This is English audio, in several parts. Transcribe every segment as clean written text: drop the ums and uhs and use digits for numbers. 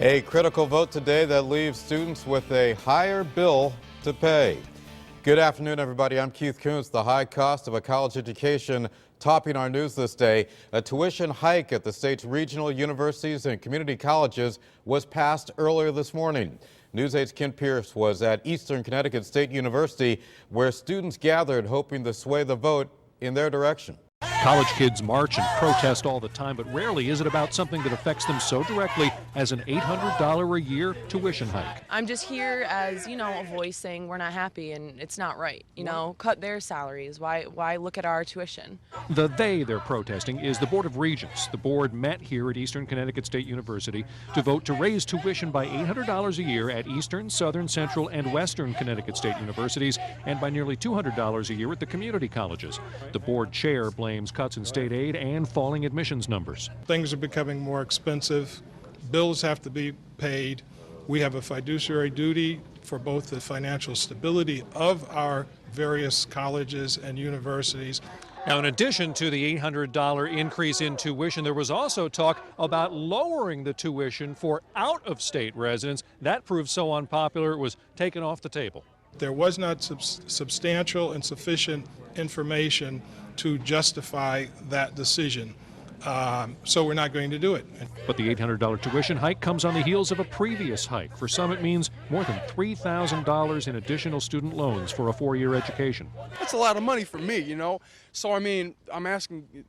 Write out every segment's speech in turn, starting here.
A critical vote today that leaves students with a higher bill to pay. Good afternoon, everybody. I'm Keith Kuntz. The high cost of a college education topping our news this day. A tuition hike at the state's regional universities and community colleges was passed earlier this morning. News 8's Kent Pierce was at Eastern Connecticut State University, where students gathered hoping to sway the vote in their direction. College kids march and protest all the time, but rarely is it about something that affects them so directly as an $800 a year tuition hike. I'm just here as, a voice saying we're not happy and it's not right. Cut their salaries. Why look at our tuition? The they they're protesting is the Board of Regents. The board met here at Eastern Connecticut State University to vote to raise tuition by $800 a year at Eastern, Southern, Central, and Western Connecticut State Universities, and by nearly $200 a year at the community colleges. The board chair blames cuts in state aid and falling admissions numbers. Things are becoming more expensive. Bills have to be paid. We have a fiduciary duty for both the financial stability of our various colleges and universities. Now, in addition to the $800 increase in tuition, there was also talk about lowering the tuition for out-of-state residents. That proved so unpopular it was taken off the table. There was not substantial and sufficient information to justify that decision. So we're not going to do it. But the $800 tuition hike comes on the heels of a previous hike. For some, it means more than $3,000 in additional student loans for a four-year education. That's a lot of money for me, So, I'm asking,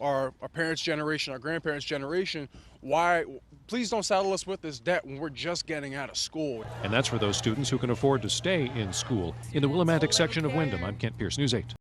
our parents' generation, our grandparents' generation, why, please don't saddle us with this debt when we're just getting out of school. And that's for those students who can afford to stay in school. In the Willimantic section of Windham, I'm Kent Pierce, News 8.